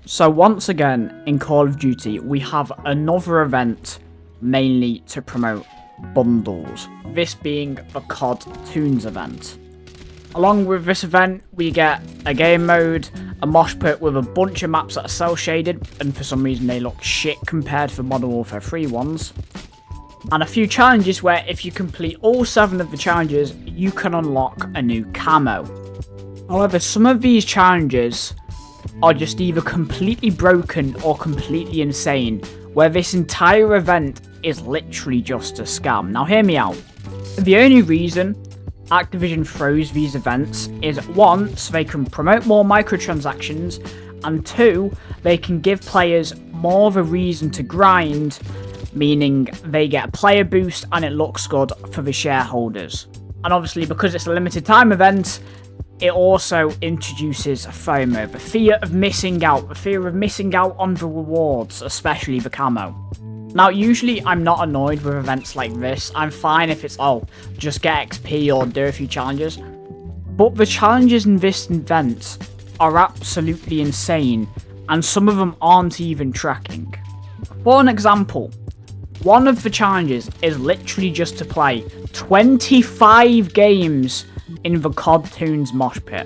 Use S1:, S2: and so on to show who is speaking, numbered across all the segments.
S1: So once again, in Call of Duty, we have another event mainly to promote bundles. This being the CODToons event. Along with this event, we get a game mode, a mosh pit with a bunch of maps that are cel shaded, and for some reason they look shit compared to the Modern Warfare 3 ones. And a few challenges where if you complete all 7 of the challenges, you can unlock a new camo. However, some of these challenges are just either completely broken or completely insane, where this entire event is literally just a scam. Now hear me out. The only reason Activision throws these events is 1, so they can promote more microtransactions, and 2, they can give players more of a reason to grind, meaning they get a player boost and it looks good for the shareholders. And obviously because it's a limited time event, it also introduces FOMO, the fear of missing out on the rewards, especially the camo. Now, usually I'm not annoyed with events like this. I'm fine if it's, just get XP or do a few challenges. But the challenges in this event are absolutely insane, and some of them aren't even tracking. For an example, one of the challenges is literally just to play 25 games in the CODToons mosh pit.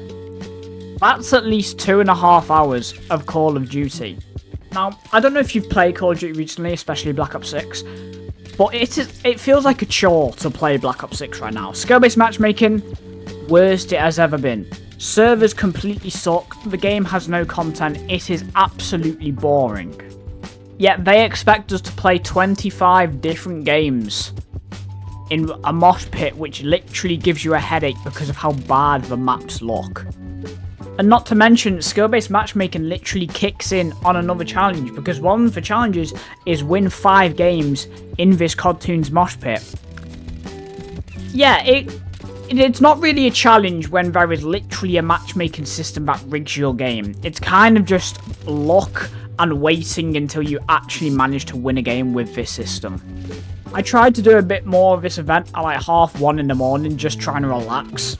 S1: That's at least 2.5 hours of Call of Duty. Now, I don't know if you've played Call of Duty recently, especially Black Ops 6, but it feels like a chore to play Black Ops 6 right now. Skill-based matchmaking, worst it has ever been. Servers completely suck, the game has no content, it is absolutely boring. Yet they expect us to play 25 different games in a mosh pit which literally gives you a headache because of how bad the maps look. And not to mention, skill-based matchmaking literally kicks in on another challenge, because one of the challenges is win 5 games in this CODToons mosh pit. Yeah, it's not really a challenge when there is literally a matchmaking system that rigs your game. It's kind of just luck and waiting until you actually manage to win a game with this system. I tried to do a bit more of this event at like 1:30 in the morning, just trying to relax.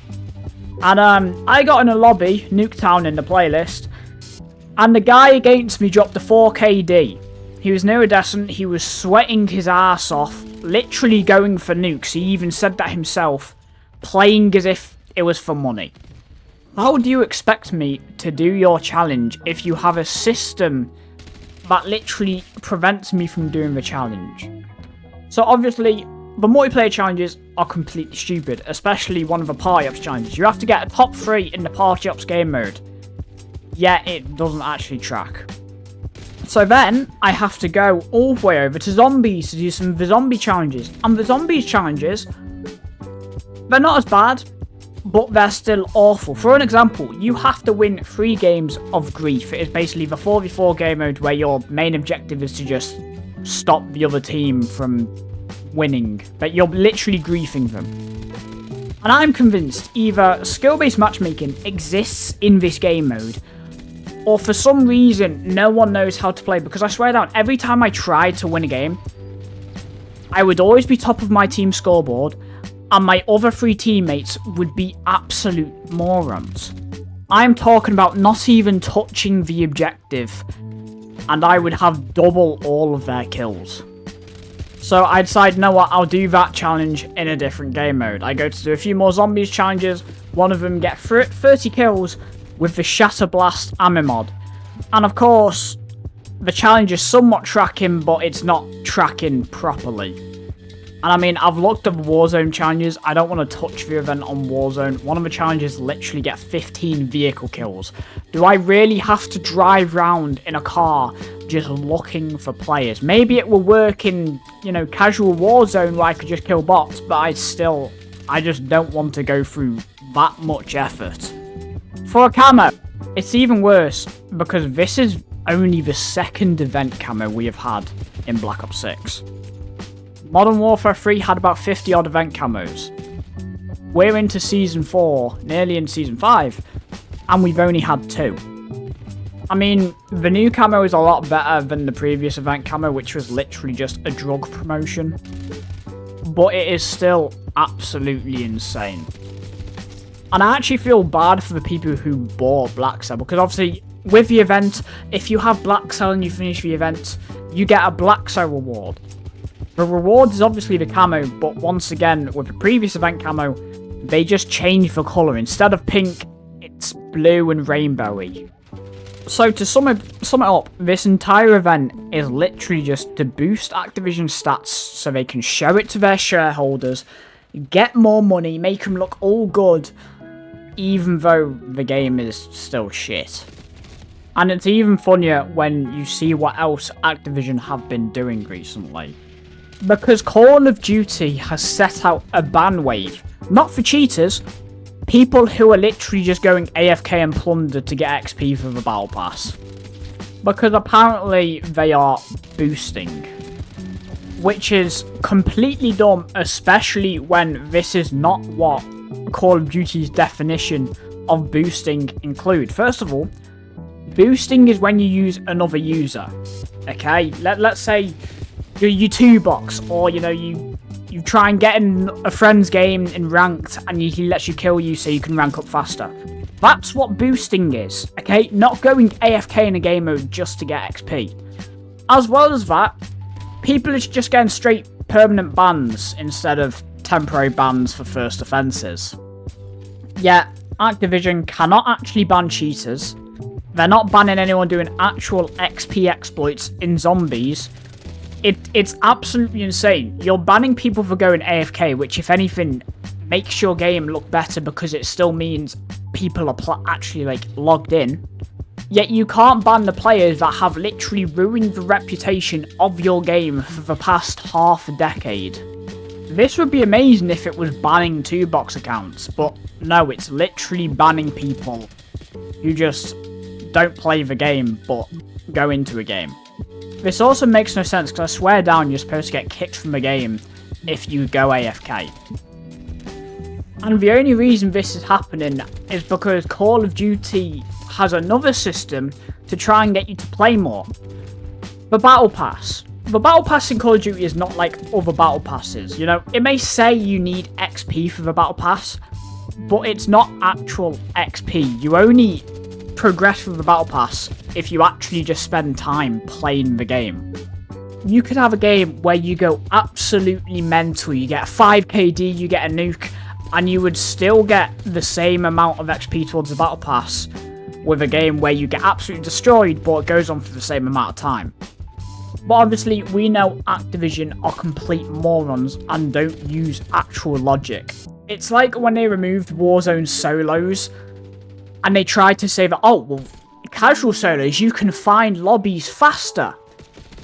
S1: And I got in a lobby, Nuketown in the playlist, and the guy against me dropped a 4 KD. He was iridescent, he was sweating his ass off, literally going for nukes. He even said that himself, playing as if it was for money. How do you expect me to do your challenge if you have a system that literally prevents me from doing the challenge? So obviously, the multiplayer challenges are completely stupid, especially one of the party ops challenges. You have to get a top 3 in the party ops game mode, yet it doesn't actually track. So then, I have to go all the way over to zombies to do some of the zombie challenges. And the zombies challenges, they're not as bad, but they're still awful. For an example, you have to win 3 games of grief. It is basically the 4v4 game mode where your main objective is to just stop the other team from winning, but you're literally griefing them. And I'm convinced either skill-based matchmaking exists in this game mode, or for some reason no one knows how to play, because I swear down, every time I tried to win a game, I would always be top of my team scoreboard, and my other 3 teammates would be absolute morons. I'm talking about not even touching the objective, and I would have double all of their kills. So I decided, you know what, I'll do that challenge in a different game mode. I go to do a few more zombies challenges, one of them get 30 kills with the Shatter Blast ammo mod. And of course, the challenge is somewhat tracking, but it's not tracking properly. And I mean, I've looked at the Warzone challenges, I don't want to touch the event on Warzone. One of the challenges literally get 15 vehicle kills. Do I really have to drive around in a car just looking for players? Maybe it will work in, casual Warzone where I could just kill bots, but I just don't want to go through that much effort. For a camo, it's even worse, because this is only the 2nd event camo we have had in Black Ops 6. Modern Warfare 3 had about 50 odd event camos. We're into Season 4, nearly in Season 5, and we've only had 2. I mean, the new camo is a lot better than the previous event camo, which was literally just a drug promotion. But it is still absolutely insane. And I actually feel bad for the people who bought Black Sabbath, because obviously with the event, if you have Black Cell and you finish the event, you get a Black Cell reward. The reward is obviously the camo, but once again, with the previous event camo, they just change the colour. Instead of pink, it's blue and rainbowy. So to sum it up, this entire event is literally just to boost Activision stats so they can show it to their shareholders, get more money, make them look all good, even though the game is still shit. And it's even funnier when you see what else Activision have been doing recently. Because Call of Duty has set out a ban wave, not for cheaters, people who are literally just going AFK and plunder to get XP for the Battle Pass. Because apparently they are boosting. Which is completely dumb, especially when this is not what Call of Duty's definition of boosting include. First of all, boosting is when you use another user. Okay, let's say you 2-box, or you try and get in a friend's game in ranked and he lets you kill you so you can rank up faster. That's what boosting is, okay? Not going AFK in a game mode just to get XP. As well as that, people are just getting straight permanent bans instead of temporary bans for first offences. Yeah, Activision cannot actually ban cheaters. They're not banning anyone doing actual XP exploits in zombies. It's absolutely insane. You're banning people for going AFK, which, if anything, makes your game look better because it still means people are actually, logged in. Yet you can't ban the players that have literally ruined the reputation of your game for the past half a decade. This would be amazing if it was banning 2-box accounts, but no, it's literally banning people who just don't play the game, but go into a game. This also makes no sense, because I swear down you're supposed to get kicked from the game if you go AFK. And the only reason this is happening is because Call of Duty has another system to try and get you to play more. The Battle Pass. The Battle Pass in Call of Duty is not like other Battle Passes. It may say you need XP for the Battle Pass, but it's not actual XP. You only progress with the Battle Pass if you actually just spend time playing the game. You could have a game where you go absolutely mental, you get a 5 KD, you get a nuke, and you would still get the same amount of XP towards the Battle Pass with a game where you get absolutely destroyed, but it goes on for the same amount of time. But obviously, we know Activision are complete morons and don't use actual logic. It's like when they removed Warzone solos, and they tried to say that, casual solos, you can find lobbies faster.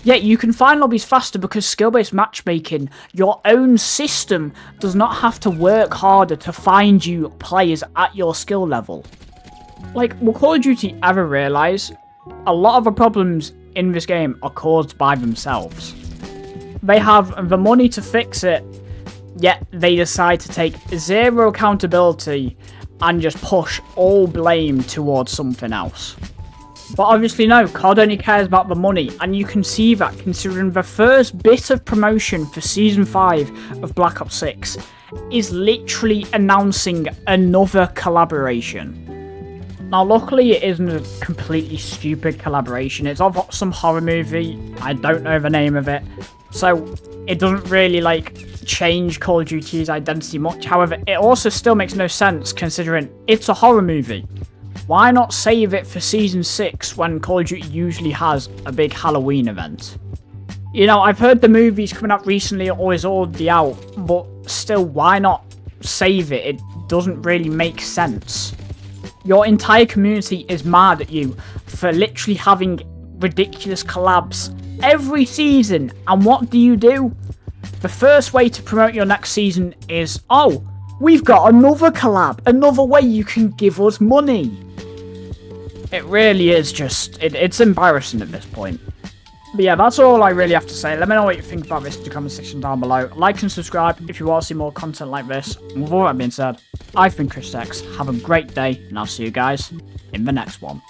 S1: Yeah, you can find lobbies faster because skill-based matchmaking, your own system, does not have to work harder to find you players at your skill level. Will Call of Duty ever realise a lot of the problems in this game are caused by themselves? They have the money to fix it, yet they decide to take zero accountability and just push all blame towards something else. But obviously no, COD only cares about the money, and you can see that considering the first bit of promotion for Season 5 of Black Ops 6 is literally announcing another collaboration. Now luckily it isn't a completely stupid collaboration, it's of some horror movie, I don't know the name of it, so it doesn't really change Call of Duty's identity much. However, it also still makes no sense considering it's a horror movie. Why not save it for Season 6 when Call of Duty usually has a big Halloween event? I've heard the movie's coming out recently or is already out, but still, why not save it? It doesn't really make sense. Your entire community is mad at you for literally having ridiculous collabs every season, and what do? The first way to promote your next season is, we've got another collab, another way you can give us money. It really is just, it's embarrassing at this point. But yeah, that's all I really have to say. Let me know what you think about this in the comment section down below. Like and subscribe if you want to see more content like this. And with all that being said, I've been CODToons. Have a great day, and I'll see you guys in the next one.